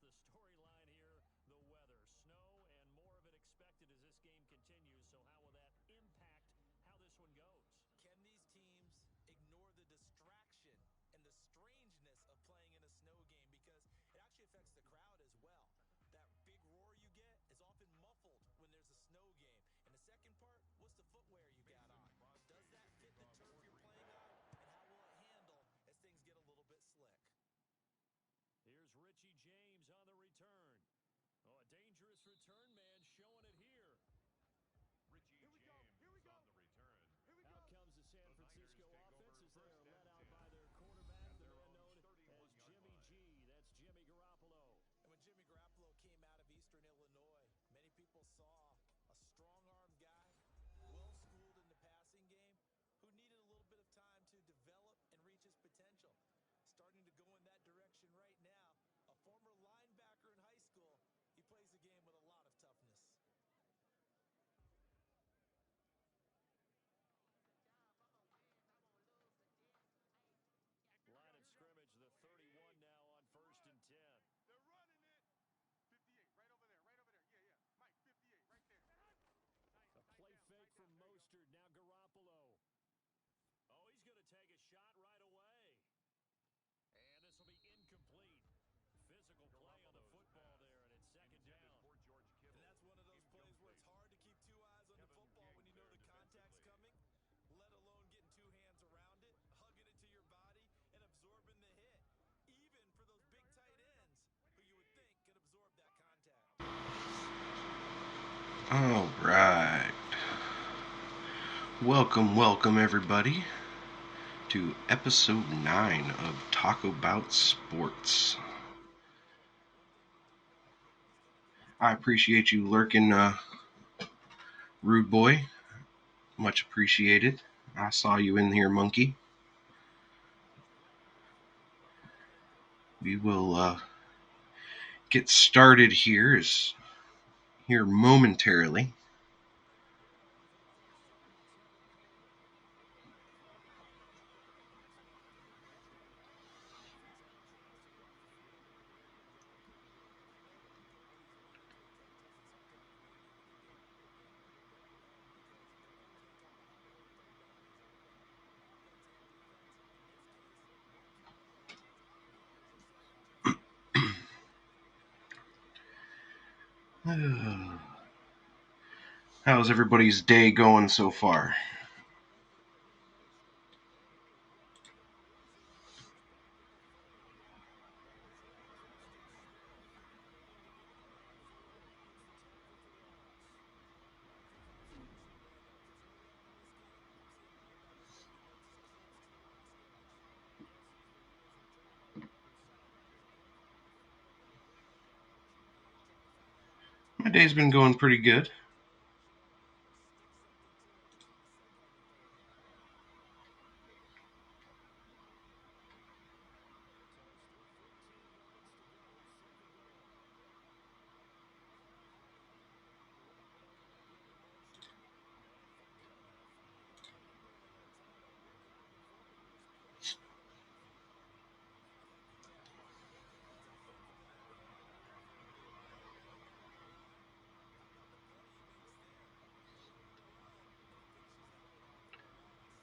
the storyline here, the weather, snow, and more of it expected as this game continues. So how will that impact how this one goes? Can these teams ignore the distraction and the strangeness of playing in a snow game? Because it actually affects the crowd as well. That big roar you get is often muffled when there's a snow game. And the second part, what's the footwear you got on? Does that fit the turf you're playing on? And how will it handle as things get a little bit slick? Here's Richie James on the return. Oh, a dangerous return man showing it here. Richie James on the return. Out comes the San Francisco offense as they are led out by their quarterback, the man known as Jimmy G. That's Jimmy Garoppolo. And when Jimmy Garoppolo came out of Eastern Illinois, many people saw a strong-armed guy, well-schooled in the passing game, who needed a little bit of time to develop and reach his potential. Starting to go in that direction right now. A former linebacker in high school, he plays the game with a lot of toughness. Line of scrimmage, the 31 now on 1st and 10. They're running it. 58, right over there, right over there. Yeah, yeah. Mike, 58, right there. A play fake from Mostert, now Garoppolo. Oh, he's going to take a shot right away. And this will be incomplete. Physical play on the football there, and it's second down. And that's one of those plays where it's hard to keep two eyes on the football when you know the contact's coming, let alone getting two hands around it, hugging it to your body, and absorbing the hit, even for those big tight ends who you would think could absorb that contact. All right. Welcome everybody to episode 9 of Bout Sports. I appreciate you lurking, Rude Boy. Much appreciated. I saw you in here, Monkey. We will get started here momentarily. How's everybody's day going so far? My day's been going pretty good. Still 14 moments to go, second down. Garoppolo back into motion. And a fake to the backfield. Running back Untitled looking for the first push of the half here. How about the play he makes there? Third and one, and he finishes that one off for a loss.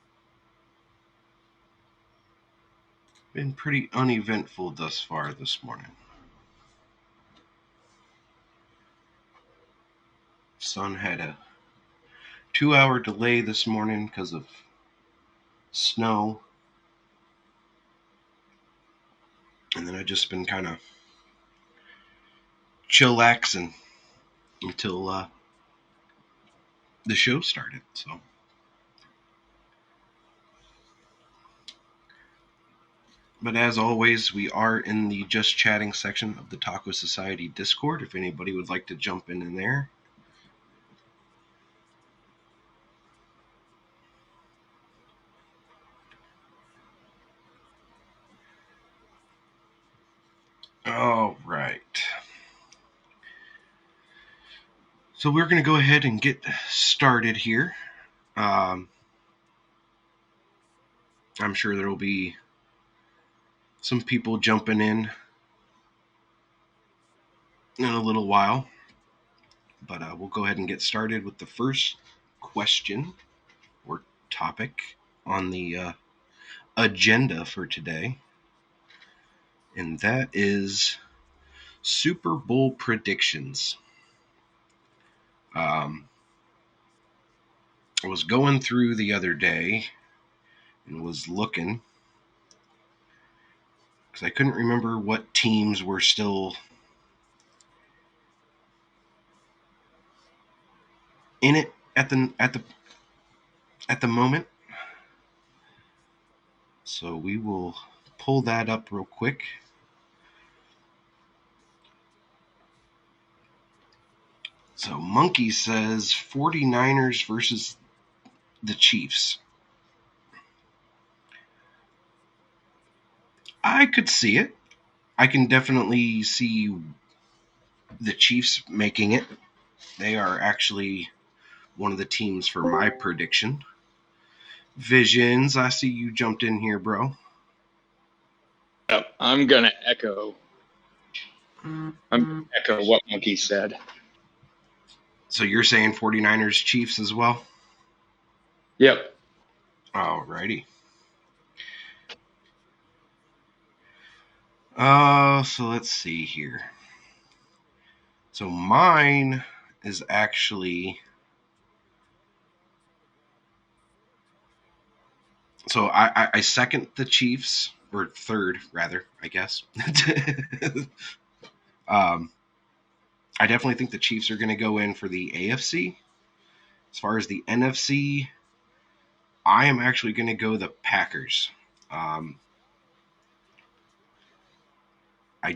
Been pretty uneventful thus far this morning. Sun had a 2-hour delay this morning because of snow. And then I just been kind of chillaxing until the show started. So, but as always, we are in the Just Chatting section of the Taco Society Discord. If anybody would like to jump in there. All right. So we're going to go ahead and get started here. I'm sure there will be some people jumping in in a little while. But we'll go ahead and get started with the first question or topic on the agenda for today. And that is Super Bowl predictions. I was going through the other day and was looking because I couldn't remember what teams were still in it at the moment. So we will pull that up real quick. So Monkey says 49ers versus the Chiefs. I could see it. I can definitely see the Chiefs making it. They are actually one of the teams for my prediction. Visions, I see you jumped in here, bro. Yep, I'm gonna echo what Monkey said. So you're saying 49ers Chiefs as well? Yep. Alrighty. So let's see here. So mine is actually... So I second the Chiefs, or third, rather, I guess. I definitely think the Chiefs are going to go in for the AFC. As far as the NFC, I am actually going to go the Packers. I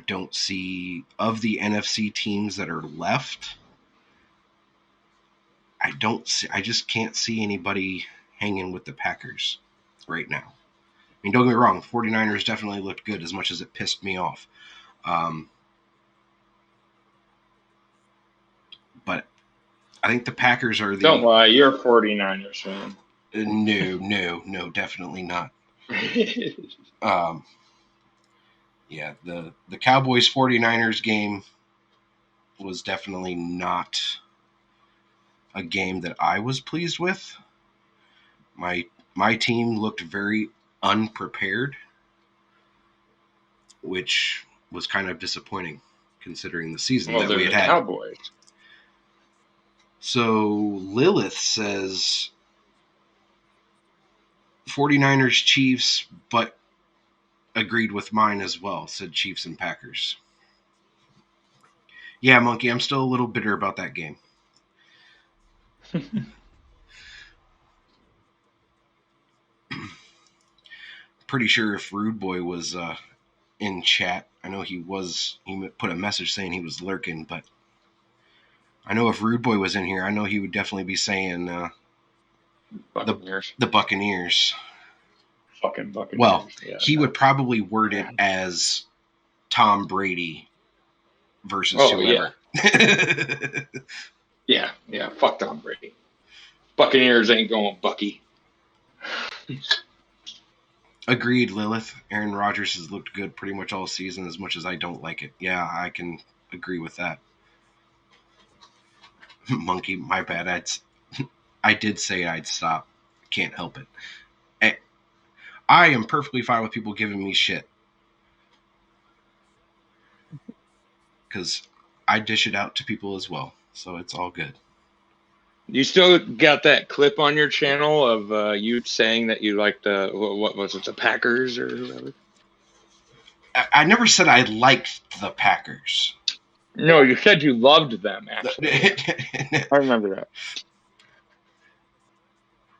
don't see, of the NFC teams that are left, I just can't see anybody hanging with the Packers right now. I mean, don't get me wrong, 49ers definitely looked good as much as it pissed me off. But I think the Packers are the... Don't lie, you're a 49ers fan. No, definitely not. Yeah, the Cowboys 49ers game was definitely not a game that I was pleased with. My team looked very unprepared, which was kind of disappointing considering the season that we had had. Cowboys. So Lilith says 49ers Chiefs, but agreed with mine as well, said Chiefs and Packers. Yeah, Monkey, I'm still a little bitter about that game. Pretty sure if Rude Boy was in chat, I know he put a message saying he was lurking, but I know if Rude Boy was in here, I know he would definitely be saying Buccaneers. The Buccaneers. Fucking Buccaneers. Well, he would probably word it as Tom Brady versus whoever. Yeah. Yeah, fuck Tom Brady. Buccaneers ain't going Bucky. Agreed, Lilith. Aaron Rodgers has looked good pretty much all season, as much as I don't like it. Yeah, I can agree with that. Monkey, my bad. I did say I'd stop. Can't help it. I am perfectly fine with people giving me shit. Because I dish it out to people as well. So it's all good. You still got that clip on your channel of you saying that you liked what was it, the Packers or whatever? I never said I liked the Packers. No, you said you loved them, actually. I remember that.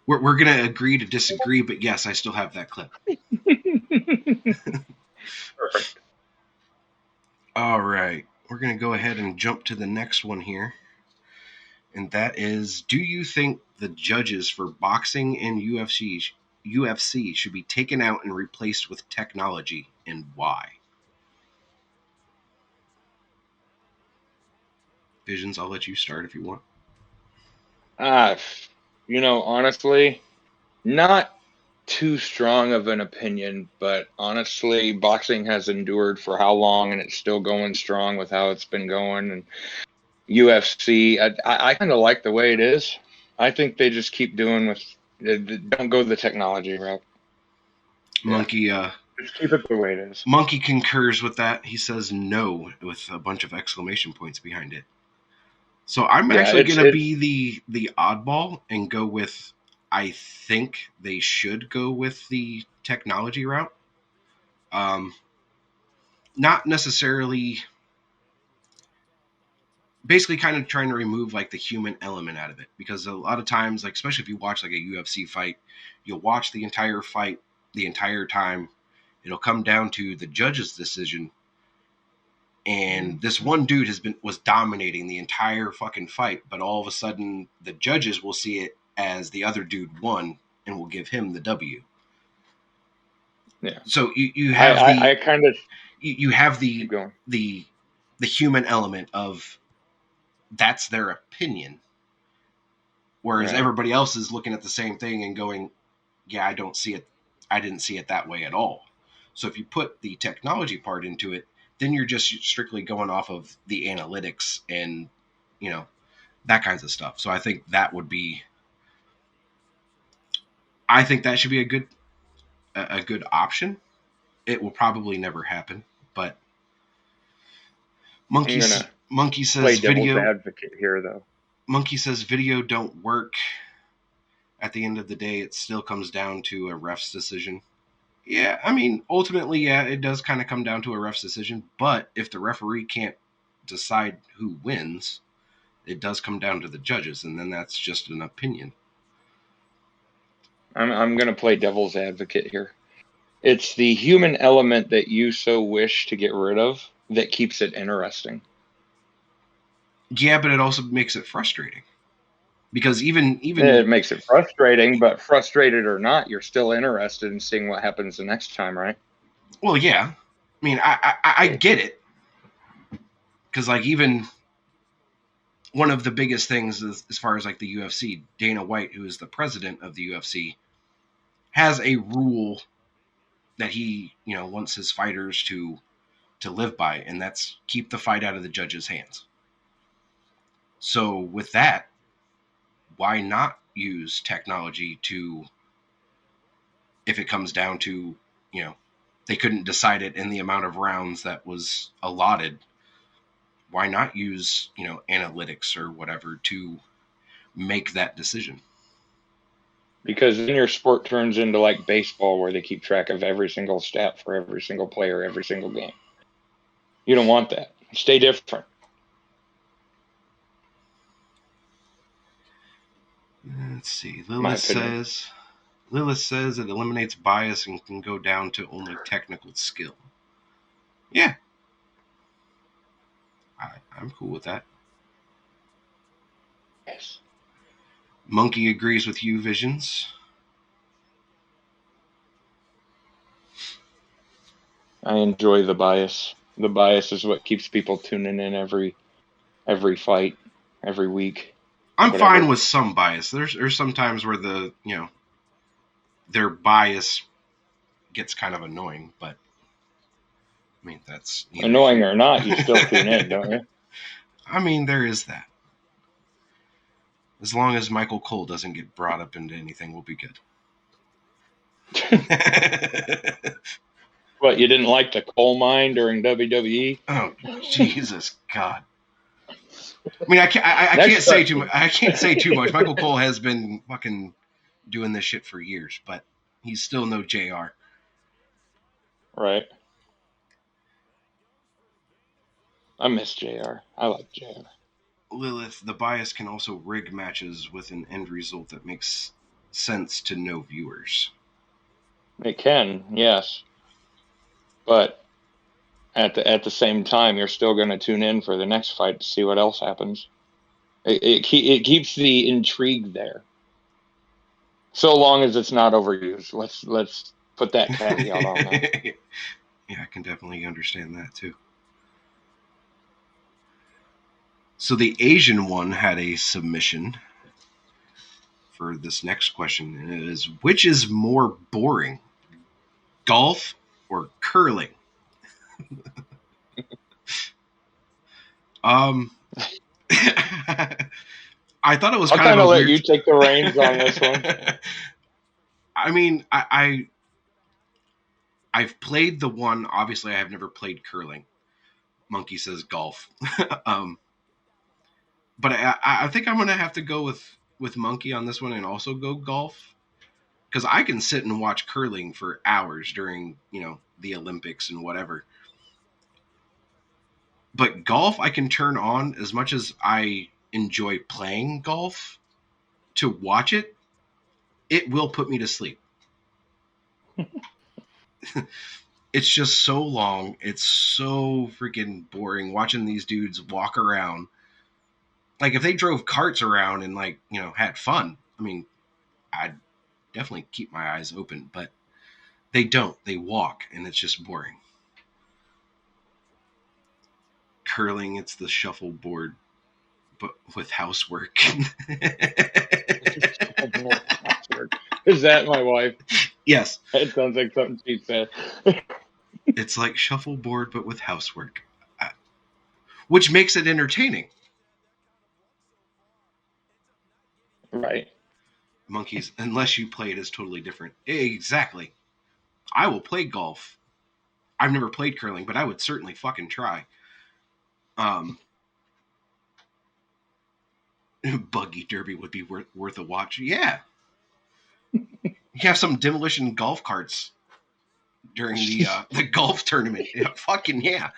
We're going to agree to disagree, but yes, I still have that clip. Perfect. All right. We're going to go ahead and jump to the next one here. And that is, do you think the judges for boxing and UFC should be taken out and replaced with technology, and why? Visions, I'll let you start if you want. Honestly, not too strong of an opinion, but honestly, boxing has endured for how long, and it's still going strong with how it's been going. And UFC, I kind of like the way it is. I think they just keep doing don't go the technology route. Monkey, Just keep it the way it is. Monkey concurs with that. He says no with a bunch of exclamation points behind it. So I'm actually going to be the oddball and go with, I think they should go with the technology route. Not necessarily, basically kind of trying to remove like the human element out of it, because a lot of times, like especially if you watch like a UFC fight, you'll watch the entire fight the entire time. It'll come down to the judge's decision, and this one dude was dominating the entire fucking fight, but all of a sudden the judges will see it as the other dude won and will give him the W. Yeah. So you have you have the human element of that's their opinion, whereas everybody else is looking at the same thing and going, yeah, I don't see it. I didn't see it that way at all. So if you put the technology part into it, then you're just strictly going off of the analytics and, you know, that kinds of stuff. So I think that should be a good option. It will probably never happen, but Monkey says devil's advocate here, though. Monkey says video don't work. At the end of the day, it still comes down to a ref's decision. Yeah, I mean, ultimately, yeah, it does kind of come down to a ref's decision. But if the referee can't decide who wins, it does come down to the judges, and then that's just an opinion. I'm going to play devil's advocate here. It's the human element that you so wish to get rid of that keeps it interesting. Yeah, but it also makes it frustrating. Because even it makes it frustrating, but frustrated or not, you're still interested in seeing what happens the next time, right? Well, yeah. I mean, I get it. Because, like, even one of the biggest things is, as far as, like, the UFC, Dana White, who is the president of the UFC, has a rule that he, wants his fighters to live by, and that's keep the fight out of the judge's hands. So with that, why not use technology to, if it comes down to, they couldn't decide it in the amount of rounds that was allotted, why not use, analytics or whatever to make that decision? Because then your sport turns into like baseball, where they keep track of every single stat for every single player, every single game. You don't want that. Stay different. Let's see. Lilith says it eliminates bias and can go down to only technical skill. Yeah. I'm cool with that. Yes. Monkey agrees with you, Visions. I enjoy the bias. The bias is what keeps people tuning in every fight, every week. I'm fine with some bias. There's some times where their bias gets kind of annoying, but I mean that's annoying or not, you still tune in, don't you? I mean, there is that. As long as Michael Cole doesn't get brought up into anything, we'll be good. What, you didn't like the coal mine during WWE? Oh, Jesus God! I mean, I can't say too much. I can't say too much. Michael Cole has been fucking doing this shit for years, but he's still no JR. Right. I miss JR. I like JR. Lilith, the bias can also rig matches with an end result that makes sense to no viewers. It can, yes. But at the same time, you're still going to tune in for the next fight to see what else happens. It keeps the intrigue there, so long as it's not overused. Let's put that caveat on that. Yeah, I can definitely understand that too. So the Asian one had a submission for this next question is, which is more boring, golf or curling? I thought it was I'll kind kind of of a let weird. you take the reins on this one. I mean, I've played the one. Obviously, I have never played curling. Monkey says golf. But I think I'm gonna have to go with Monkey on this one and also go golf, because I can sit and watch curling for hours during the Olympics and whatever. But golf, I can turn on as much as I enjoy playing golf. To watch it, it will put me to sleep. It's just so long. It's so freaking boring watching these dudes walk around. Like, if they drove carts around and had fun, I mean, I'd definitely keep my eyes open, but they don't. They walk, and it's just boring. Curling, it's the shuffleboard, but with housework. Is that my wife? Yes. It sounds like something she said. It's like shuffleboard, but with housework, which makes it entertaining. Right. Monkeys, unless you play it, is totally different. Exactly. I will play golf. I've never played curling, but I would certainly fucking try. Buggy derby would be worth a watch. Yeah. You have some demolition golf carts during the golf tournament. Yeah, fucking yeah.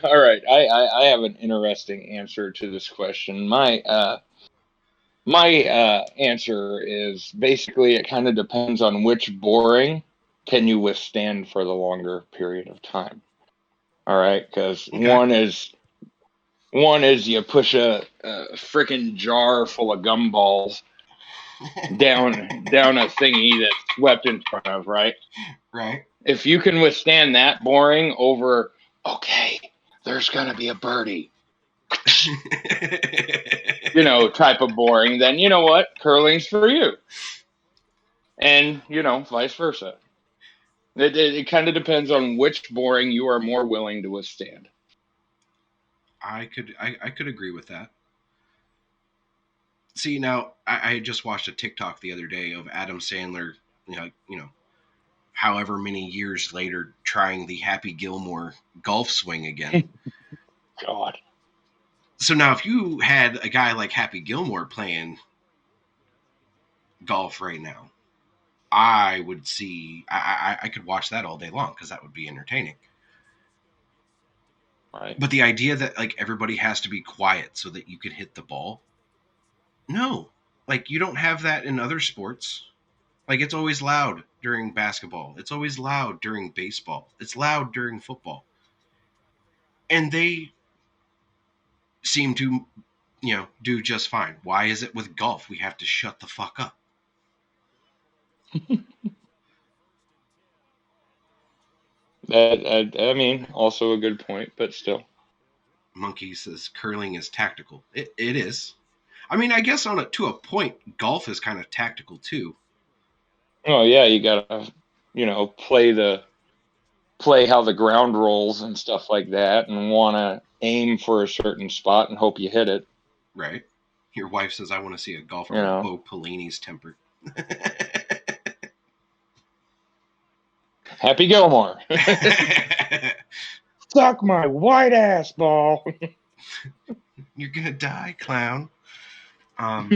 All right. I have an interesting answer to this question. My answer is basically it kind of depends on which boring can you withstand for the longer period of time. All right, because Okay. one is you push a freaking jar full of gumballs down a thingy that's swept in front of, right? Right. If you can withstand that boring over, okay, there's gonna be a birdie, type of boring, then you know what? Curling's for you. And, vice versa. It kind of depends on which boring you are more willing to withstand. I could agree with that. See, now I just watched a TikTok the other day of Adam Sandler, however many years later, trying the Happy Gilmore golf swing again. God. So now, if you had a guy like Happy Gilmore playing golf right now, I would see. I could watch that all day long because that would be entertaining. Right. But the idea that everybody has to be quiet so that you could hit the ball, no, you don't have that in other sports. It's always loud during basketball. It's always loud during baseball. It's loud during football. And they seem to, do just fine. Why is it with golf we have to shut the fuck up? I mean, also a good point, but still. Monkey says curling is tactical. It is. I mean, I guess to a point, golf is kind of tactical too. Oh yeah, you gotta, play how the ground rolls and stuff like that, and want to aim for a certain spot and hope you hit it. Right. Your wife says, I want to see a golfer You with know. Bo Pelini's temper. Happy Gilmore. Suck my white ass ball. You're gonna die, clown. Oh.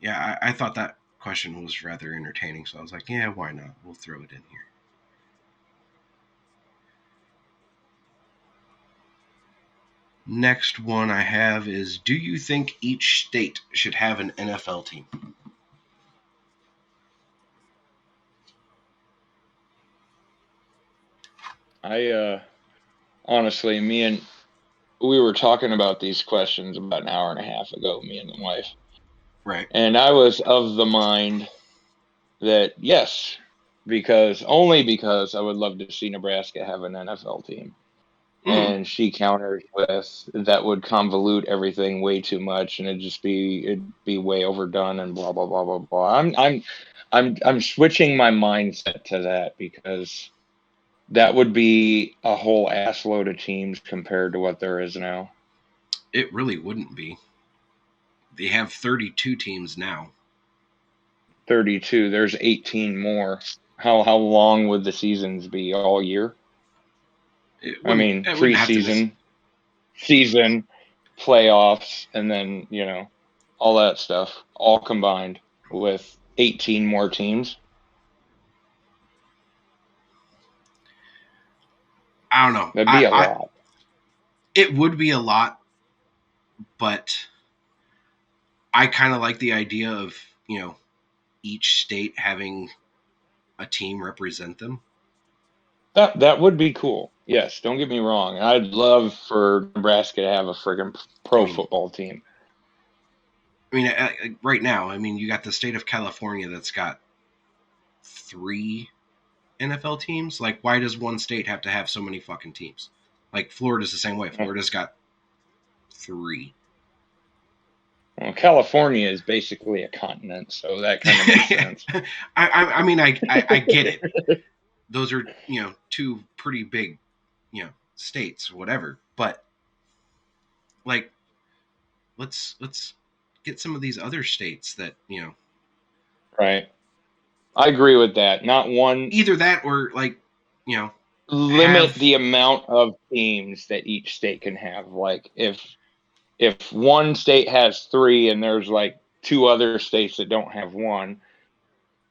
Yeah, I thought that question was rather entertaining, so I was like, yeah, why not? We'll throw it in here. Next one I have is, do you think each state should have an NFL team? Honestly, we were talking about these questions about an hour and a half ago, me and the wife. Right. And I was of the mind that yes, only because I would love to see Nebraska have an NFL team. And she countered with that would convolute everything way too much, and it'd be way overdone and blah blah blah blah blah. I'm switching my mindset to that because that would be a whole assload of teams compared to what there is now. It really wouldn't be. They have 32 teams now. 32. There's 18 more. How long would the seasons be? All year? I mean, preseason, season, playoffs, and then, all that stuff all combined with 18 more teams. I don't know. That'd be a lot. It would be a lot, but I kind of like the idea of, each state having a team represent them. That would be cool. Yes, don't get me wrong. I'd love for Nebraska to have a friggin' pro football team. I mean, right now, you got the state of California that's got 3 NFL teams. Like, why does one state have to have so many fucking teams? Like, Florida's the same way. Florida's got 3. Well, California is basically a continent, so that kind of makes sense. I get it. Those are, 2 pretty big, states, whatever. But, like, let's get some of these other states that, Right. I agree with that. Not one. Either that or, like, limit the amount of teams that each state can have. Like, if one state has 3 and there's like 2 other states that don't have one,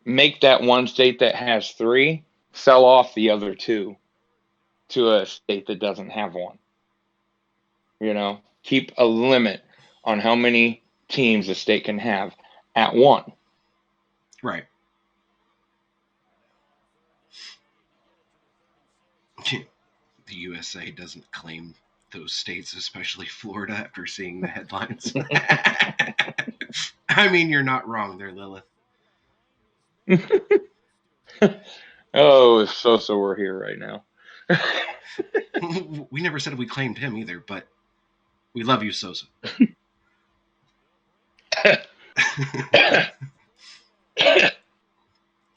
make that one state that has 3 sell off the other 2 to a state that doesn't have one. Keep a limit on how many teams a state can have at one. Right. The USA doesn't claim those states, especially Florida, after seeing the headlines. You're not wrong there, Lilith. Oh, if Sosa were here right now. We never said we claimed him either, but we love you, Sosa.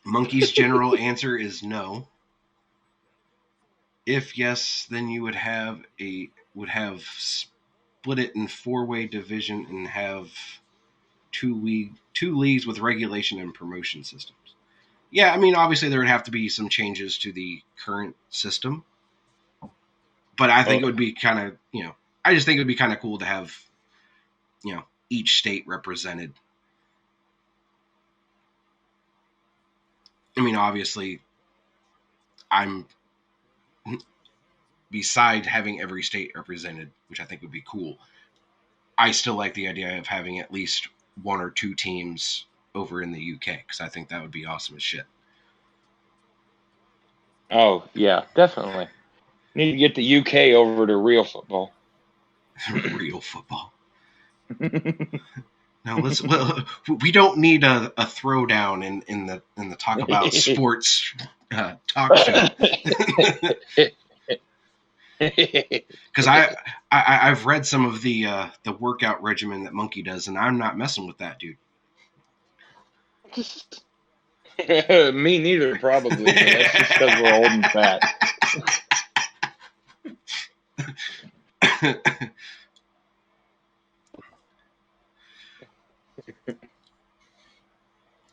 Monkey's general answer is no. If yes, then you would have split it in 4-way division and have 2 leagues with regulation and promotion systems. Yeah, obviously there would have to be some changes to the current system, but I think it would be kind of, I just think it would be kind of cool to have, each state represented. Obviously, beside having every state represented, which I think would be cool, I still like the idea of having at least 1 or 2 teams over in the UK, because I think that would be awesome as shit. Oh, yeah, definitely. Need to get the UK over to real football. Real football. No, we don't need a throwdown in the talk about sports talk show. Because I've read some of the workout regimen that Monkey does, and I'm not messing with that, dude. Me neither, probably. But that's just because we're old and fat.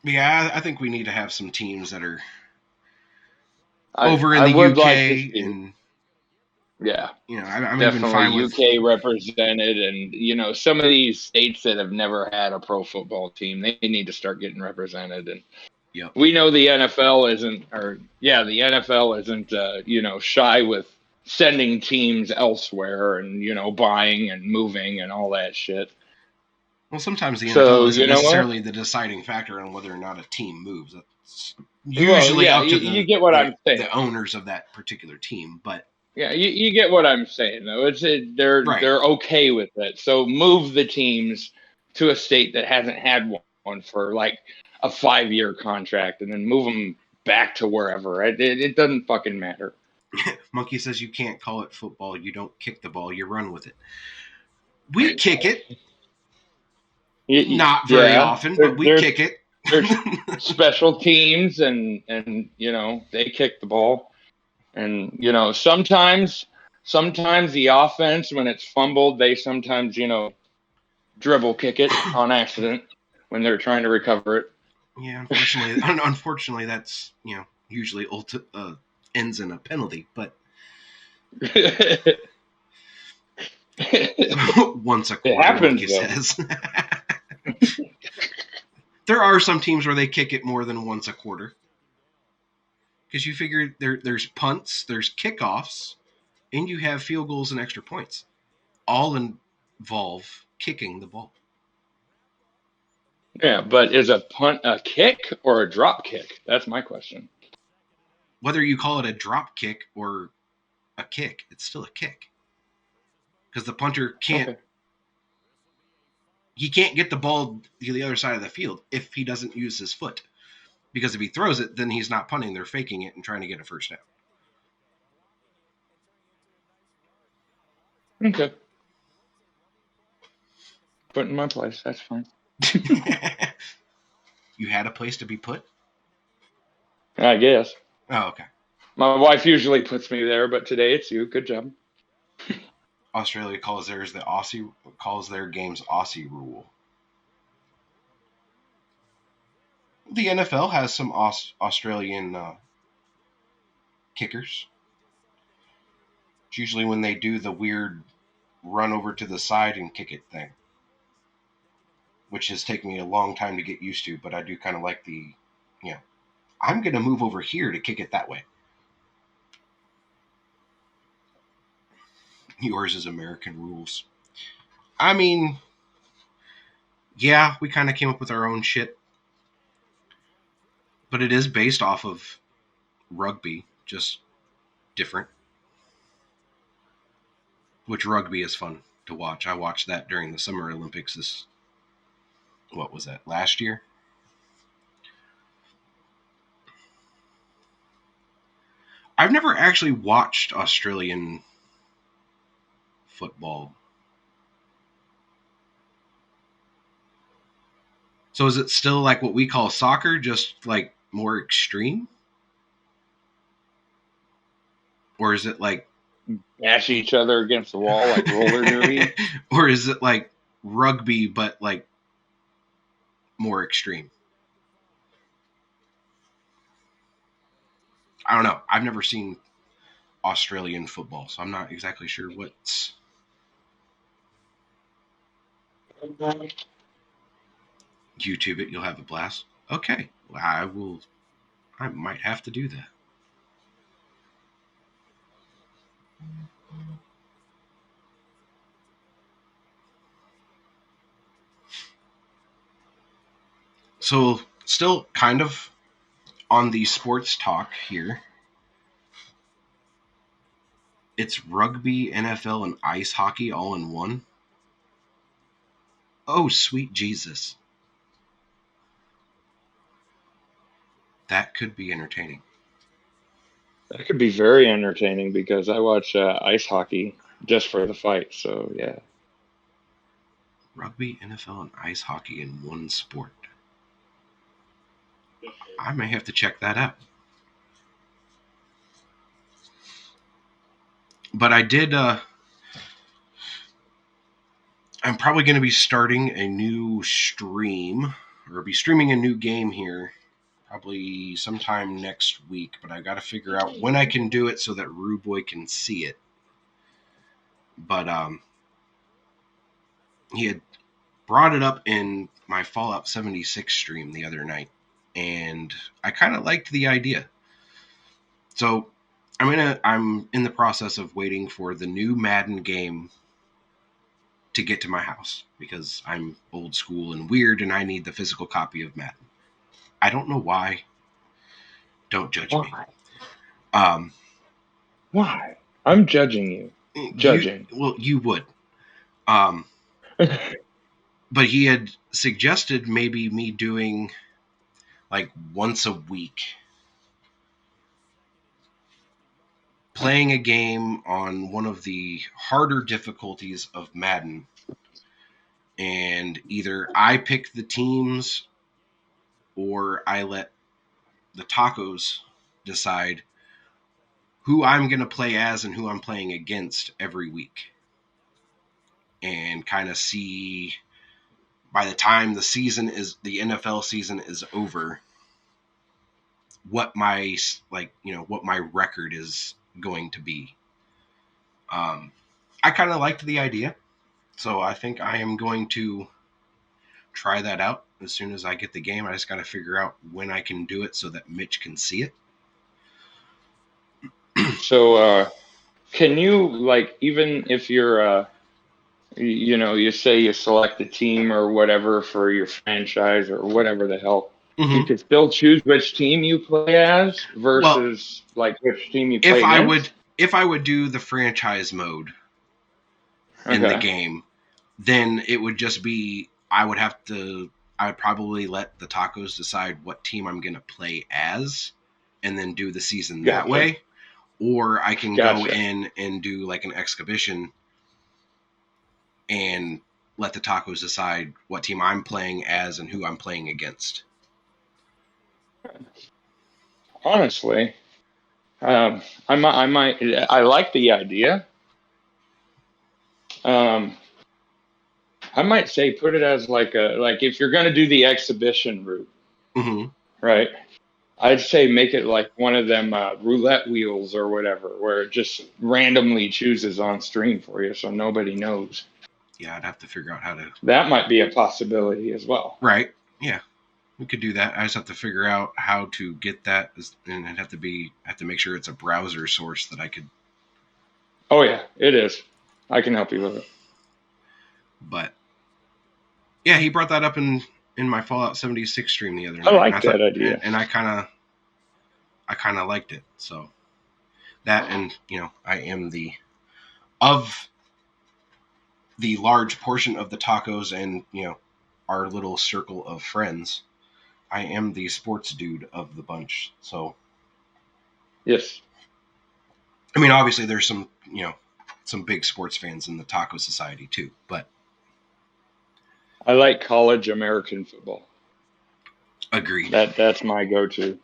Yeah, I think we need to have some teams that are over in the UK, and yeah, I'm definitely even fine with UK represented, and some of these states that have never had a pro football team, they need to start getting represented. And yep. We know the NFL isn't, shy with sending teams elsewhere and buying and moving and all that shit. Well, sometimes the NFL isn't necessarily the deciding factor on whether or not a team moves. It's usually up to you get what I'm saying. The owners of that particular team, but yeah, you get what I'm saying though. They're okay with it. So move the teams to a state that hasn't had one for like a 5-year contract, and then move them back to wherever. It doesn't fucking matter. Monkey says you can't call it football. You don't kick the ball. You run with it. We kick it. Not very often, but we kick it. There's special teams, and they kick the ball, and sometimes the offense, when it's fumbled, they sometimes dribble kick it on accident when they're trying to recover it. Yeah, unfortunately, that's usually ends in a penalty, but once a quarter, it happens, Monkey says. There are some teams where they kick it more than once a quarter. Because you figure there's punts, there's kickoffs, and you have field goals and extra points. All involve kicking the ball. Yeah, but is a punt a kick or a drop kick? That's my question. Whether you call it a drop kick or a kick, it's still a kick. Because the punter can't... Okay. He can't get the ball to the other side of the field if he doesn't use his foot. Because if he throws it, then he's not punting. They're faking it and trying to get a first down. Okay. Put in my place. That's fine. You had a place to be put? I guess. Oh, okay. My wife usually puts me there, but today it's you. Good job. Australia calls their games Aussie rule. The NFL has some Australian kickers. It's usually when they do the weird run over to the side and kick it thing, which has taken me a long time to get used to, but I do kind of like the, I'm going to move over here to kick it that way. Yours is American rules. I mean, yeah, we kind of came up with our own shit, but it is based off of rugby, just different. Which rugby is fun to watch. I watched that during the Summer Olympics what was that, last year? I've never actually watched Australian football. So is it still like what we call soccer, just like more extreme? Or is it like bash each other against the wall like roller derby? Or is it like rugby but like more extreme? I don't know. I've never seen Australian football, so I'm not exactly sure what's... YouTube it, you'll have a blast. Okay. Well, I might have to do that. So, still kind of on the sports talk here. It's rugby, NFL, and ice hockey all in one. Oh, sweet Jesus. That could be entertaining. That could be very entertaining because I watch ice hockey just for the fight, so yeah. Rugby, NFL, and ice hockey in one sport. I may have to check that out. But I did... I'm probably going to be starting a new stream, or be streaming a new game here probably sometime next week, but I got to figure out when I can do it so that Rude Boy can see it. But he had brought it up in my Fallout 76 stream the other night, and I kind of liked the idea. So I'm in the process of waiting for the new Madden game to get to my house because I'm old school and weird and I need the physical copy of Madden. I don't know why. Don't judge me. Why? I'm judging you. Judging. You would. But he had suggested maybe me doing like once a week, playing a game on one of the harder difficulties of Madden, and either I pick the teams or I let the tacos decide who I'm going to play as and who I'm playing against every week, and kind of see by the time the NFL season is over, what my what my record is going to be. I kind of liked the idea, so I think I am going to try that out as soon as I get the game. I just got to figure out when I can do it so that Mitch can see it. So, can you, like, even if you're, you say you select a team or whatever for your franchise or whatever the hell, you could still choose which team you play as versus like which team you play against? If I would do the franchise mode in the Okay. game, then it would just be I would probably let the tacos decide what team I'm going to play as and then do the season that Gotcha. way. Or I can go Gotcha. in and do like an exhibition and let the tacos decide what team I'm playing as and who I'm playing against. Honestly, I like the idea. I might say put it as like if you're going to do the exhibition route, right? I'd say make it like one of them roulette wheels or whatever, where it just randomly chooses on stream for you, so nobody knows. Yeah, I'd have to figure out how to. That might be a possibility as well. Right. Yeah, we could do that. I just have to figure out how to get that, and I'd have to make sure it's a browser source that I could. Oh yeah, it is. I can help you with it. But yeah, he brought that up in my Fallout 76 stream the other night. I like that idea, and I kind of liked it. So that, and I am of the large portion of the tacos and our little circle of friends, I am the sports dude of the bunch. So yes. I mean, obviously there's some big sports fans in the taco society too, but I like college American football. Agreed. That's my go-to.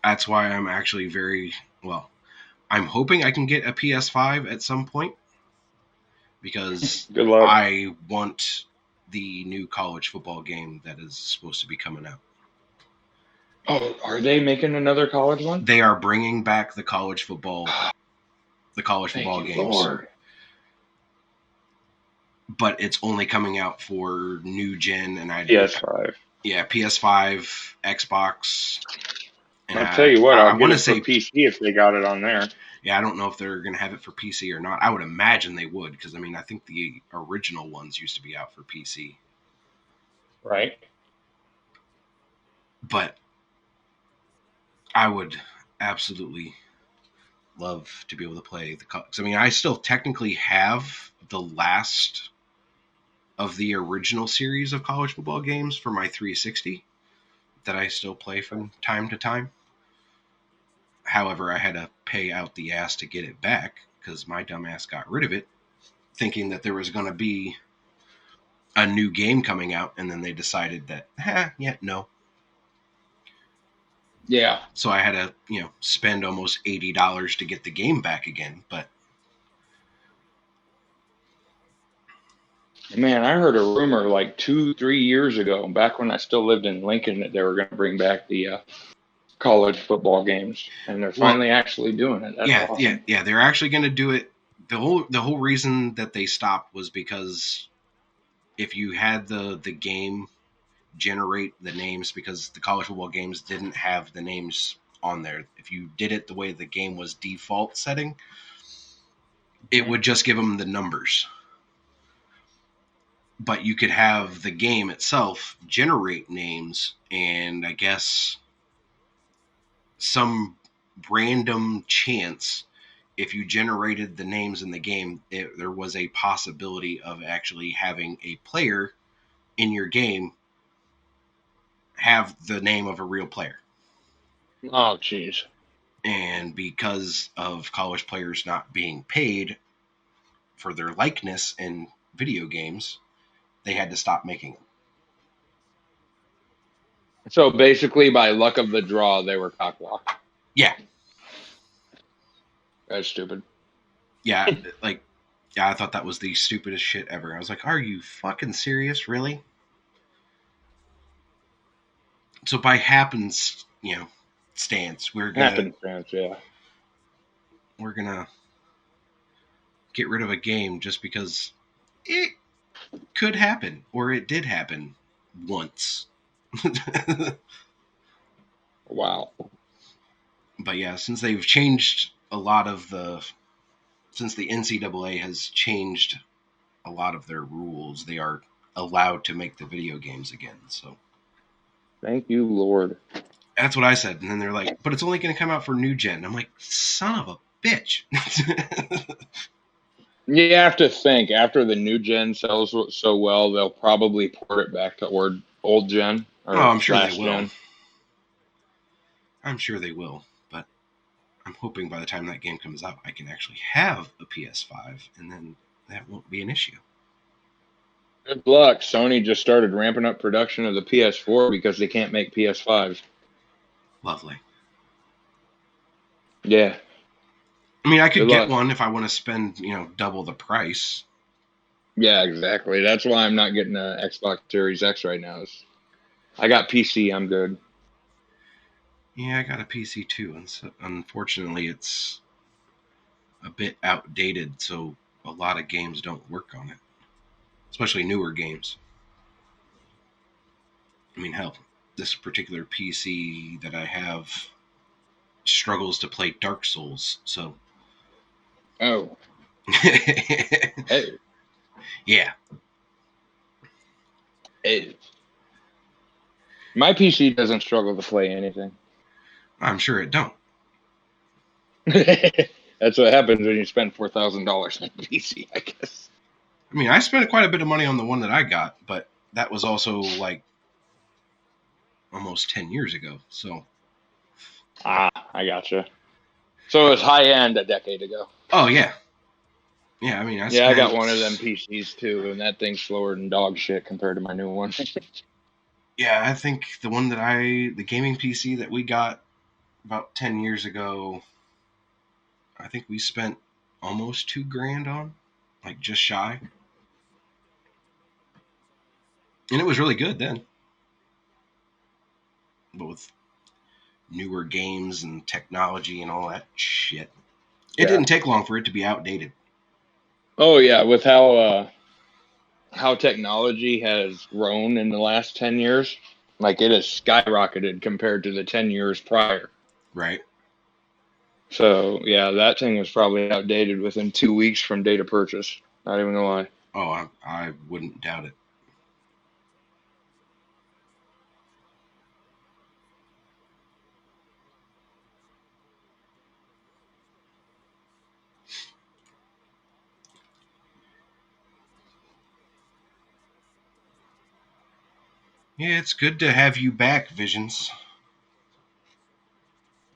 That's why I'm actually I'm hoping I can get a PS5 at some point, because Good luck. I want the new college football game that is supposed to be coming out. Oh, are they making another college one? They are bringing back the college football games. Lord. But it's only coming out for new gen and PS5. Yeah, PS5, Xbox. And I'll tell you what, I I'll get it for PC if they got it on there. Yeah, I don't know if they're going to have it for PC or not. I would imagine they would, because I think the original ones used to be out for PC. Right. But I would absolutely love to be able to play I still technically have the last of the original series of college football games for my 360 that I still play from time to time. However, I had to pay out the ass to get it back because my dumbass got rid of it, thinking that there was going to be a new game coming out, and then they decided that, no. Yeah. So I had to, spend almost $80 to get the game back again. But man, I heard a rumor like 2-3 years ago, back when I still lived in Lincoln, that they were going to bring back the college football games, and they're finally actually doing it. That's awesome. Yeah. They're actually going to do it. The whole reason that they stopped was because if you had the game generate the names, because the college football games didn't have the names on there. If you did it the way the game was default setting, it would just give them the numbers. But you could have the game itself generate names, and I guess some random chance, if you generated the names in the game, there was a possibility of actually having a player in your game have the name of a real player. Oh, jeez. And because of college players not being paid for their likeness in video games, they had to stop making them. So basically, by luck of the draw, they were cockblocked. Yeah. That's stupid. Yeah, I thought that was the stupidest shit ever. I was like, are you fucking serious? Really? So by stance, we're gonna Yeah. get rid of a game just because it could happen, or it did happen once. Wow. But yeah, since they've changed a lot of since the NCAA has changed a lot of their rules, they are allowed to make the video games again. So Thank you, Lord. that's what I said. And then they're like, but it's only going to come out for new gen. I'm like, son of a bitch. You have to think, after the new gen sells so well, they'll probably port it back to old gen. Oh, I'm sure they last will. gen. I'm sure they will. But I'm hoping by the time that game comes out, I can actually have a PS5, and then that won't be an issue. Good luck. Sony just started ramping up production of the PS4 because they can't make PS5s. Lovely. Yeah. I mean, I could Good get luck. one if I want to spend, double the price. Yeah, exactly. That's why I'm not getting an Xbox Series X right now. I got PC. I'm good. Yeah, I got a PC too, and so, unfortunately, it's a bit outdated, so a lot of games don't work on it, especially newer games. I mean, hell, this particular PC that I have struggles to play Dark Souls, so. Oh. Hey. Yeah. Hey. My PC doesn't struggle to play anything. I'm sure it don't. That's what happens when you spend $4,000 on a PC, I guess. I mean, I spent quite a bit of money on the one that I got, but that was also like almost 10 years ago, so. I gotcha. So it was high end a decade ago. Oh, yeah. Yeah, I mean, I got one of them PCs too, and that thing's slower than dog shit compared to my new one. Yeah, I think the gaming PC that we got about 10 years ago, I think we spent almost $2,000 on, like just shy. And it was really good then. But with newer games and technology and all that shit, it didn't take long for it to be outdated. Oh yeah, with how technology has grown in the last 10 years, like it has skyrocketed compared to the 10 years prior. Right. So yeah, that thing was probably outdated within 2 weeks from date of purchase. Not even gonna lie. Oh, I wouldn't doubt it. Yeah, it's good to have you back, Visions.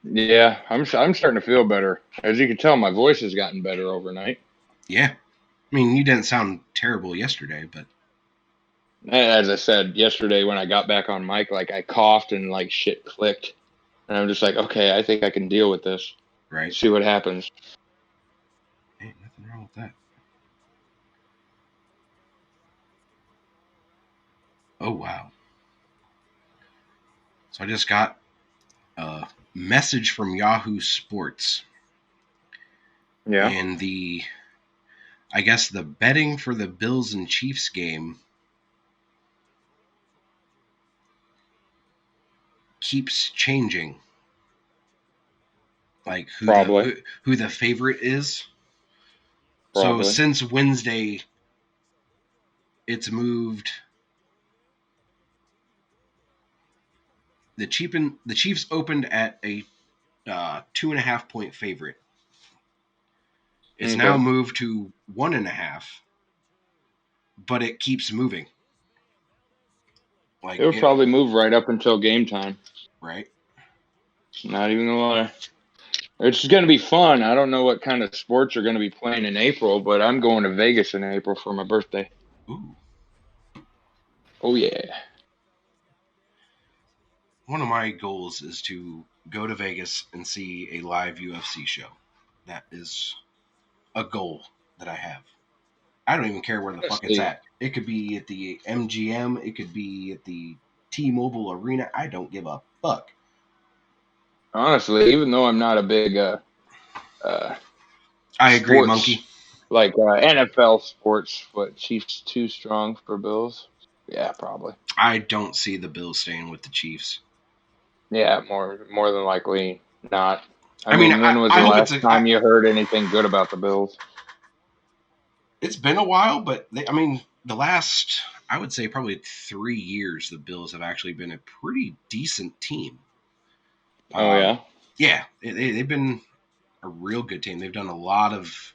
Yeah, I'm starting to feel better. As you can tell, my voice has gotten better overnight. Yeah. I mean, you didn't sound terrible yesterday, but. As I said yesterday when I got back on mic, like I coughed and like shit clicked. And I'm just like, okay, I think I can deal with this. Right. See what happens. Ain't nothing wrong with that. Oh, wow. So I just got a message from Yahoo Sports. Yeah. And I guess the betting for the Bills and Chiefs game keeps changing. Like who the favorite is. Probably. So since Wednesday, it's moved. The Chiefs opened at a 2.5 point favorite. It's now moved to 1.5, but it keeps moving. Like It'll probably move right up until game time. right. Not even gonna lie. It's going to be fun. I don't know what kind of sports are going to be playing in April, but I'm going to Vegas in April for my birthday. Ooh. Oh, yeah. One of my goals is to go to Vegas and see a live UFC show. That is a goal that I have. I don't even care where the fuck it's See, at. It could be at the MGM. It could be at the T-Mobile Arena. I don't give a fuck. honestly, even though I'm not a big I agree, sports, Monkey. like NFL sports, but Chiefs too strong for Bills. Yeah, probably. I don't see the Bills staying with the Chiefs. Yeah, more than likely not. I mean, when was I the hope last time you heard anything good about the Bills? it's been a while, but the last, I would say probably 3 years, the Bills have actually been a pretty decent team. Oh, yeah? Yeah, they've been a real good team. They've done a lot of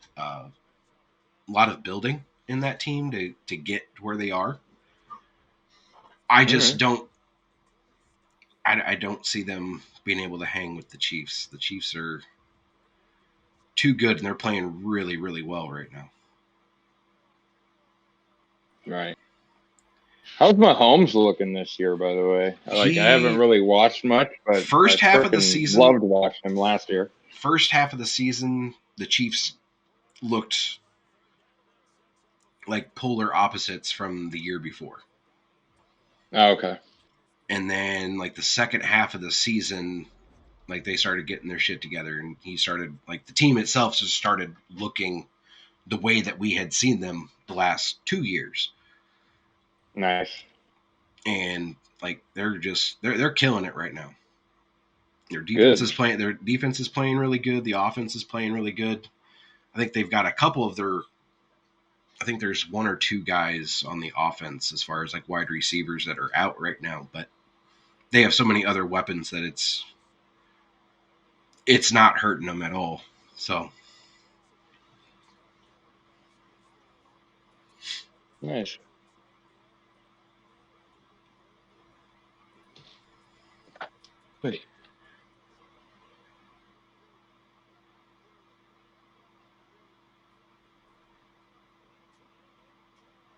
building in that team to get where they are. I just don't. I don't see them being able to hang with the Chiefs. The Chiefs are too good, and they're playing really, really well right now. Right. How's Mahomes looking this year, by the way? Like, I haven't really watched much, but first I half of the freaking season, loved watching him last year. First half of the season, the Chiefs looked like polar opposites from the year before. Oh, okay. And then, like, the second half of the season, like, they started getting their shit together, and he started, like, the team itself just started looking the way that we had seen them the last 2 years. Nice. And, like, they're killing it right now. Their defense is playing really good. The offense is playing really good. I think they've got a couple of their. I think there's one or two guys on the offense as far as like wide receivers that are out right now, but they have so many other weapons that it's not hurting them at all. So Nice. Wait.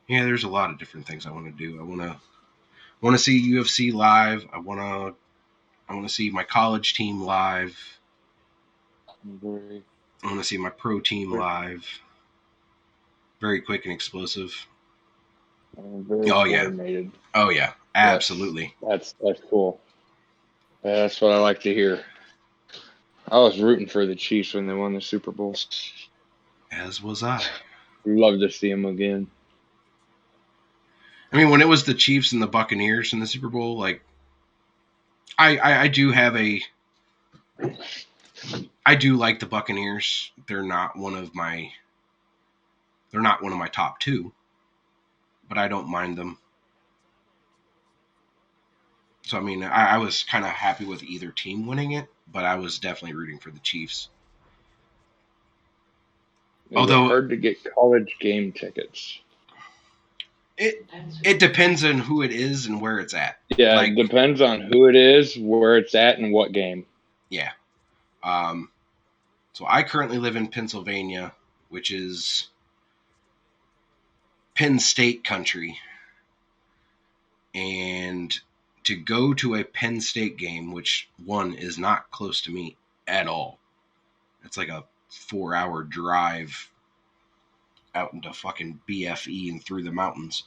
Yeah, there's a lot of different things I want to do. I want to see UFC live. I want to see my college team live. I want to see my pro team live. Very quick and explosive. Very coordinated. Oh yeah, absolutely. That's cool. That's what I like to hear. I was rooting for the Chiefs when they won the Super Bowl. As was I. Love to see them again. I mean, when it was the Chiefs and the Buccaneers in the Super Bowl, like I do have I do like the Buccaneers. They're not one of my top two, but I don't mind them. So I mean, I was kind of happy with either team winning it, but I was definitely rooting for the Chiefs. Although hard to get college game tickets. It depends on who it is and where it's at. Yeah, it depends on who it is, where it's at, and what game. Yeah. So I currently live in Pennsylvania, which is Penn State country. And to go to a Penn State game, which one is not close to me at all. It's like a 4-hour drive out into fucking BFE and through the mountains.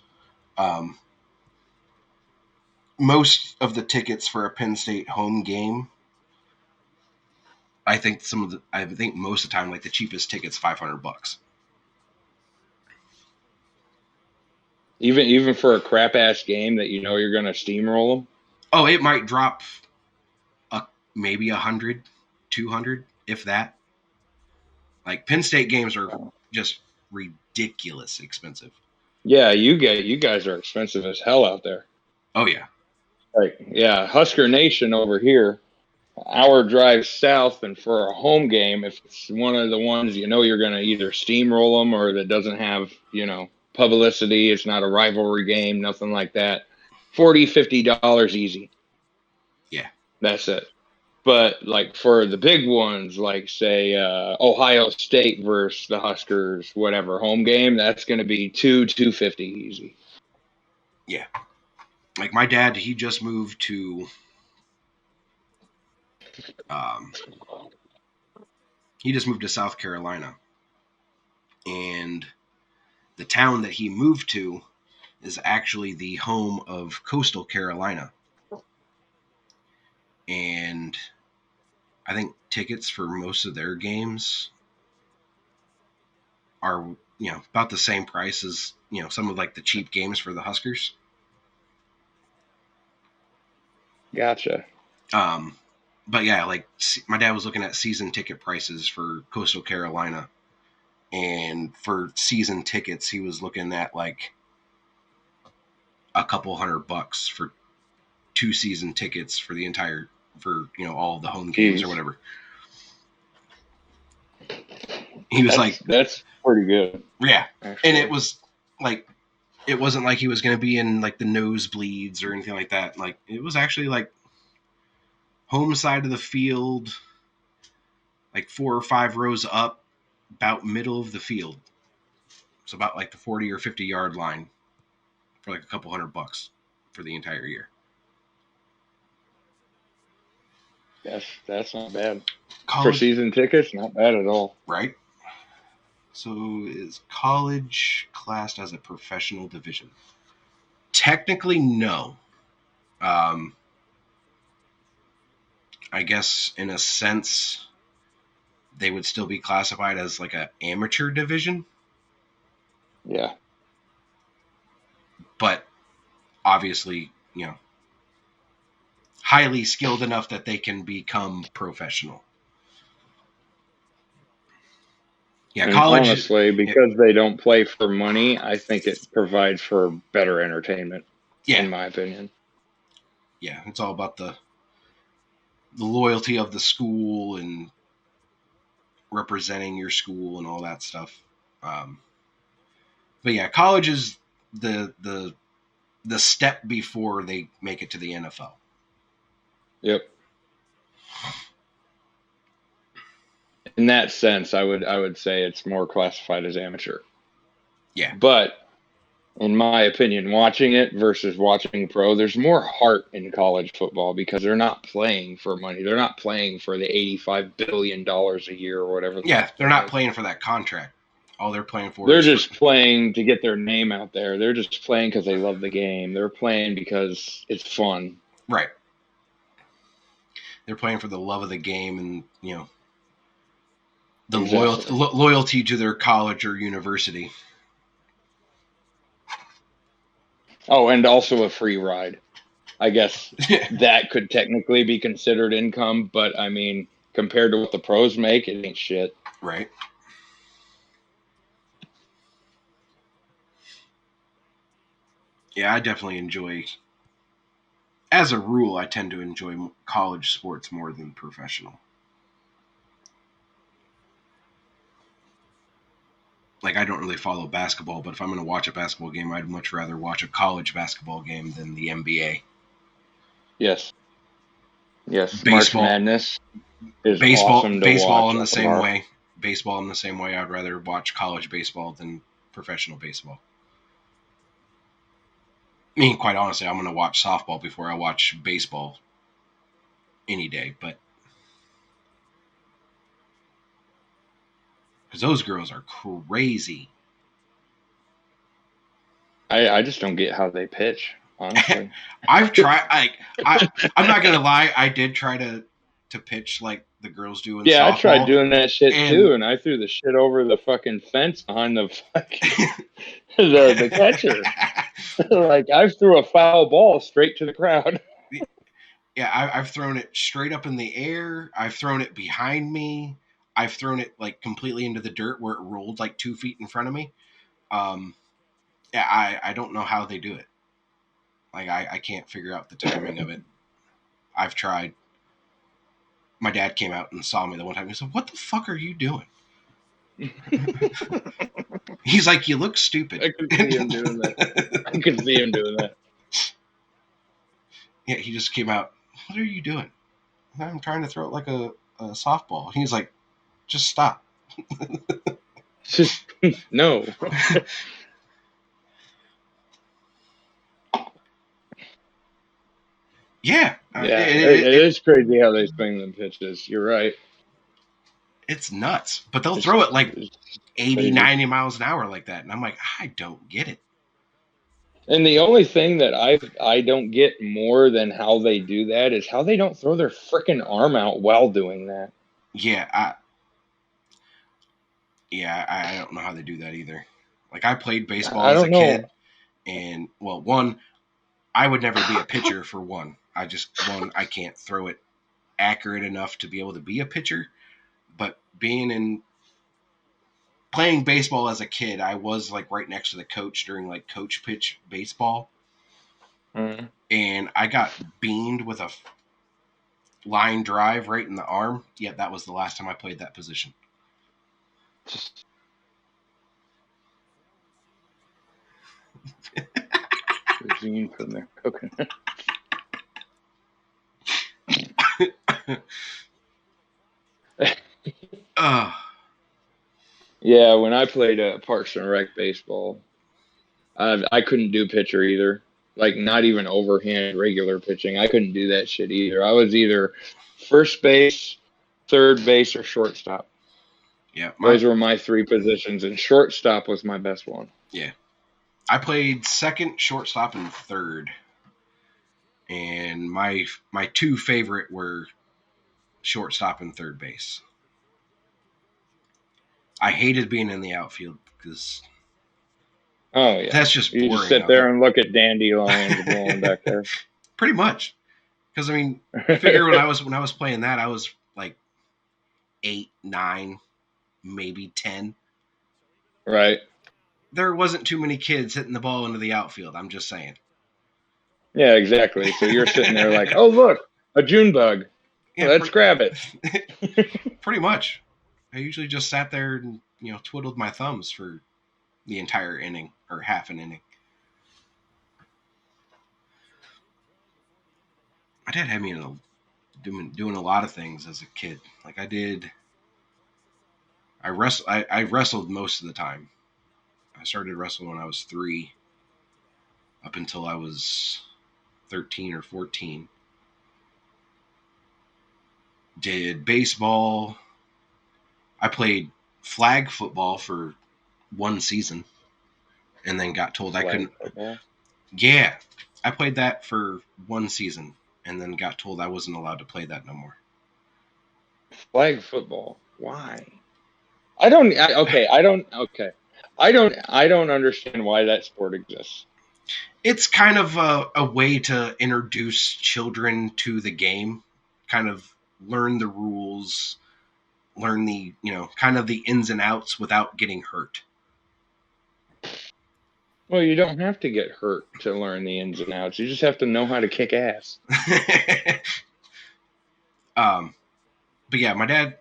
Most of the tickets for a Penn State home game, I think most of the time, like the cheapest ticket's $500. Even for a crap ass game that you know you're gonna steamroll them. Oh, it might drop maybe 100, 200, if that. Like Penn State games are just ridiculous expensive. Yeah, you guys are expensive as hell out there. Oh yeah. Like, yeah, Husker Nation over here, hour drive south, and for a home game, if it's one of the ones you know you're going to either steamroll them or that doesn't have, publicity, it's not a rivalry game, nothing like that, $40-$50 easy. Yeah. That's it. But like for the big ones, like say Ohio State versus the Huskers, whatever home game, that's going to be $250 easy. Yeah. Like my dad, he just moved to South Carolina, and the town that he moved to is actually the home of Coastal Carolina. And I think tickets for most of their games are, about the same price as, some of like the cheap games for the Huskers. Gotcha. But yeah, like my dad was looking at season ticket prices for Coastal Carolina, and for season tickets, he was looking at like a couple $100 for 2 season tickets for the entire, for all the home games or whatever. He was that's pretty good. Yeah, actually. And it was like, it wasn't like he was going to be in like the nosebleeds or anything like that. Like it was actually like home side of the field, like 4 or 5 rows up, about middle of the field. It's about like the 40 or 50 yard line for like a couple $100 for the entire year. That's not bad. For season tickets, not bad at all. Right? So is college classed as a professional division? Technically, no. I guess in a sense, they would still be classified as like an amateur division. Yeah. But obviously, highly skilled enough that they can become professional. Yeah, and college. Honestly, because they don't play for money, I think it provides for better entertainment. Yeah. In my opinion. Yeah, it's all about the loyalty of the school and representing your school and all that stuff. But yeah, college is the step before they make it to the NFL. Yep. In that sense, I would say it's more classified as amateur. Yeah. But in my opinion, watching it versus watching pro, there's more heart in college football because they're not playing for money. They're not playing for the $85 billion a year or whatever. Yeah, they're not playing for that contract. All they're playing for they're just playing to get their name out there. They're just playing because they love the game. They're playing because it's fun. Right. They're playing for the love of the game and, the loyalty to their college or university. Oh, and also a free ride. I guess that could technically be considered income, but I mean, compared to what the pros make, it ain't shit. Right. Yeah, I definitely enjoy, as a rule, I tend to enjoy college sports more than professional. Like, I don't really follow basketball, but if I'm going to watch a basketball game, I'd much rather watch a college basketball game than the NBA. Yes. March Madness is awesome to baseball watch. In the same way. Baseball in the same way. I'd rather watch college baseball than professional baseball. I mean, quite honestly, I'm going to watch softball before I watch baseball any day, but because those girls are crazy. I just don't get how they pitch, honestly. I've tried. I'm not gonna lie. I did try to pitch like the girls do in softball. I tried doing that shit too, and I threw the shit over the fucking fence behind the fucking the catcher. Like I threw a foul ball straight to the crowd. Yeah, I've thrown it straight up in the air. I've thrown it behind me. I've thrown it like completely into the dirt where it rolled like 2 feet in front of me. Yeah, I don't know how they do it. Like I can't figure out the timing of it. I've tried. My dad came out and saw me the one time. He said, "What the fuck are you doing?" He's like, "You look stupid." I can see him doing that. Yeah, he just came out. What are you doing? I'm trying to throw it like a softball. He's like, just stop. Just no. Yeah, Yeah, it is crazy how they swing them pitches. You're right. it's nuts. But they'll It's, throw it like it's 80, crazy. 90 miles an hour like that. And I'm like, I don't get it. And the only thing that I don't get more than how they do that is how they don't throw their freaking arm out while doing that. Yeah, I don't know how they do that either. Like, I played baseball I as a don't know. kid, and, well, one, I would never be a pitcher for one. I can't throw it accurate enough to be able to be a pitcher. But playing baseball as a kid, I was like right next to the coach during like coach pitch baseball, Mm. and I got beamed with a line drive right in the arm. Yeah, that was the last time I played that position. Cuisine from their cooking. Yeah, when I played Parks and Rec baseball, I couldn't do pitcher either. Like not even overhand regular pitching. I couldn't do that shit either. I was either first base, third base, or shortstop. Yeah, Those were my three positions, and shortstop was my best one. Yeah, I played second, shortstop, and third, and my two favorite were shortstop and third base. I hated being in the outfield because Oh yeah, that's just you just boring sit out there there. and look at dandelions blowing back there. Pretty much, because I mean, you figure when I was playing that, I was like 8, 9, maybe 10. Right. There wasn't too many kids hitting the ball into the outfield. I'm just saying. Yeah, exactly. So you're sitting there like, oh look, a June bug. Yeah, Let's grab it. Pretty much. I usually just sat there and twiddled my thumbs for the entire inning or half an inning. My dad had me doing a lot of things as a kid. Like I wrestled most of the time. I started wrestling when I was 3, up until I was 13 or 14. Did baseball. I played flag football for one season, and then got told I couldn't. Football? Yeah, I played that for one season, and then got told I wasn't allowed to play that no more. Flag football. Why? I don't understand why that sport exists. It's kind of a way to introduce children to the game, kind of learn the rules, learn the kind of the ins and outs without getting hurt. Well, you don't have to get hurt to learn the ins and outs. You just have to know how to kick ass. But yeah, my dad.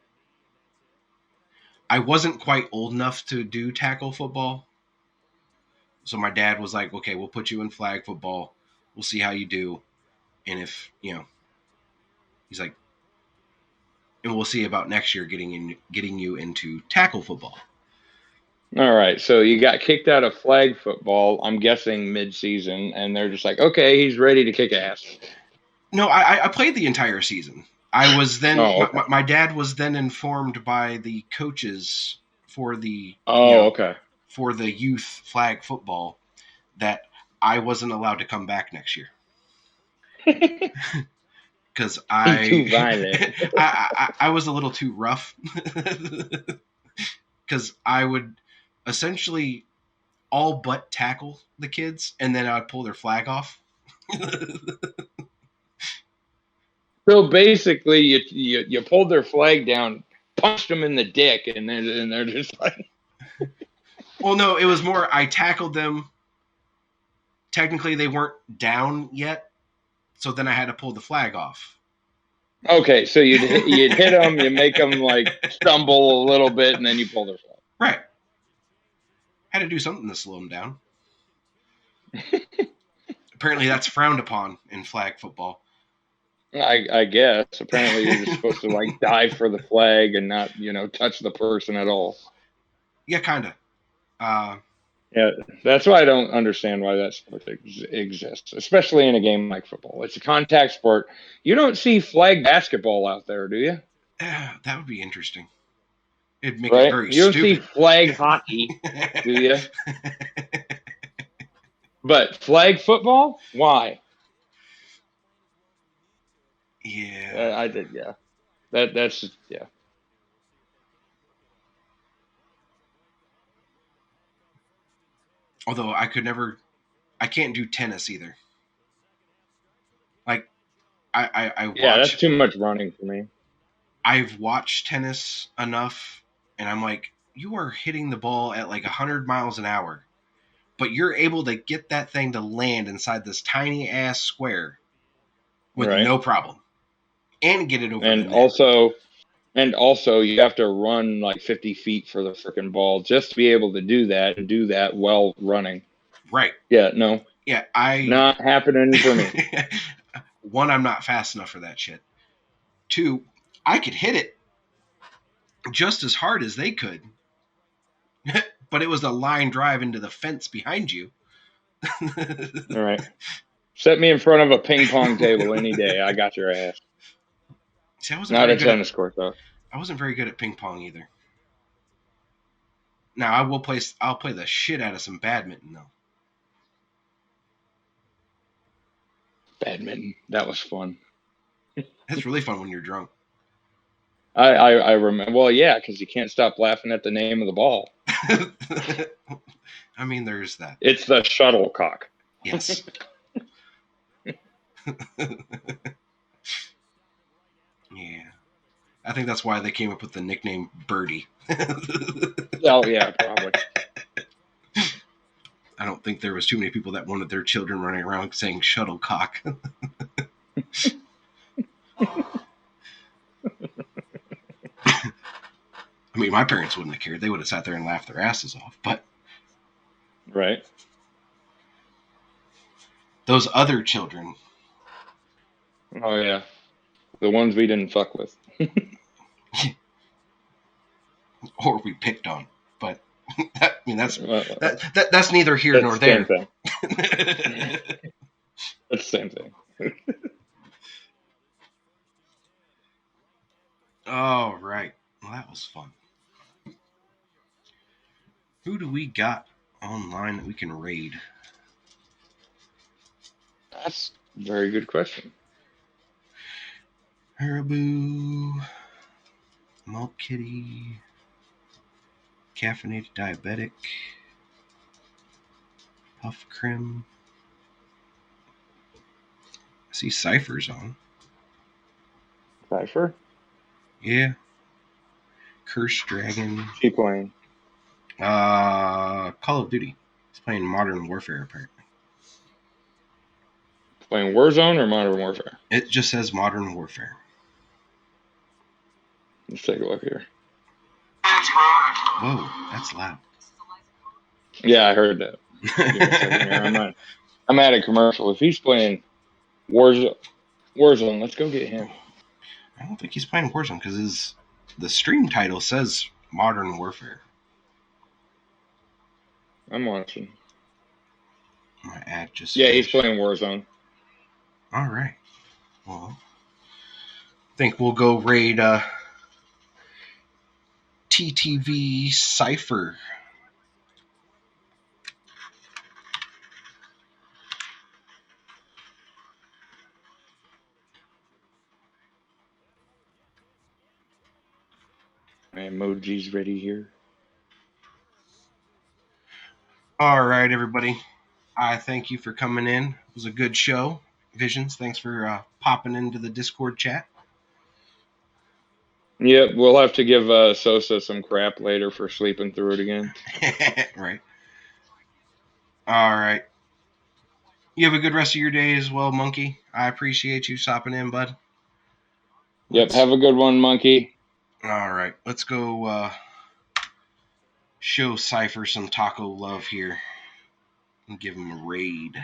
I wasn't quite old enough to do tackle football, so my dad was like, "Okay, we'll put you in flag football. We'll see how you do, and if he's like, and we'll see about next year getting you into tackle football." All right, so you got kicked out of flag football, I'm guessing mid-season, and they're just like, okay, he's ready to kick ass. No, I played the entire season. I was then okay. my dad was then informed by the coaches for the okay. for the youth flag football that I wasn't allowed to come back next year. Because too violent. I was a little too rough. Because I would essentially all but tackle the kids, and then I'd pull their flag off. So basically, you pulled their flag down, punched them in the dick, and they're just like. Well, no, it was more I tackled them. Technically, they weren't down yet, so then I had to pull the flag off. Okay, so you'd hit them, you make them like stumble a little bit, and then you pull their flag. Right. Had to do something to slow them down. Apparently, that's frowned upon in flag football. I guess. Apparently, you're just supposed to like dive for the flag and not, touch the person at all. Yeah, kind of. Yeah, that's why I don't understand why that sport exists, especially in a game like football. It's a contact sport. You don't see flag basketball out there, do you? That would be interesting. It'd make it Right? very You don't see stupid. flag hockey, do you? But flag football? Why? Yeah. I did, yeah. That's just, yeah. Although I can't do tennis either. Like, I Yeah, that's watch, too much running for me. I've watched tennis enough, and I'm like, you are hitting the ball at like 100 miles an hour, but you're able to get that thing to land inside this tiny ass square with Right. no problem, and get it over the And net. also you have to run like 50 feet for the freaking ball just to be able to do that and do that while running. Right. Yeah, no. Yeah, Not happening for me. One, I'm not fast enough for that shit. Two, I could hit it just as hard as they could, but it was a line drive into the fence behind you. All right. Set me in front of a ping pong table any day. I got your ass. See, I wasn't Not very a good tennis court though. I wasn't very good at ping pong either. Now I'll play the shit out of some badminton though. Badminton. That was fun. That's really fun when you're drunk. I remember. Well, yeah, because you can't stop laughing at the name of the ball. I mean, there's that. It's the shuttlecock. Yes. Yeah. I think that's why they came up with the nickname Birdie. Oh, yeah, probably. I don't think there was too many people that wanted their children running around saying shuttlecock. I mean, my parents wouldn't have cared. They would have sat there and laughed their asses off. But Right. those other children. Oh, yeah. The ones we didn't fuck with. Or we picked on. But I mean, that's neither here nor there. Same thing. That's the same thing. All right. Well, that was fun. Who do we got online that we can raid? That's a very good question. Haribo, Malt Kitty, Caffeinated Diabetic, Puff Crim. I see Cypher's on. Cypher? Yeah. Cursed Dragon. She playing? Call of Duty. He's playing Modern Warfare, apparently. Playing Warzone or Modern Warfare? It just says Modern Warfare. Let's take a look here. Whoa, that's loud. Yeah, I heard that. Give me a second here. I'm at a commercial. If he's playing Warzone, let's go get him. I don't think he's playing Warzone because the stream title says Modern Warfare. I'm watching. My ad just Yeah, finished. he's playing Warzone. All right. Well, I think we'll go raid TTV Cypher. My emoji's ready here. All right, everybody. I thank you for coming in. It was a good show. Visions, thanks for popping into the Discord chat. Yep, we'll have to give Sosa some crap later for sleeping through it again. Right. All right. You have a good rest of your day as well, Monkey. I appreciate you stopping in, bud. Yep, have a good one, Monkey. All right. Let's go show Cypher some taco love here and give him a raid.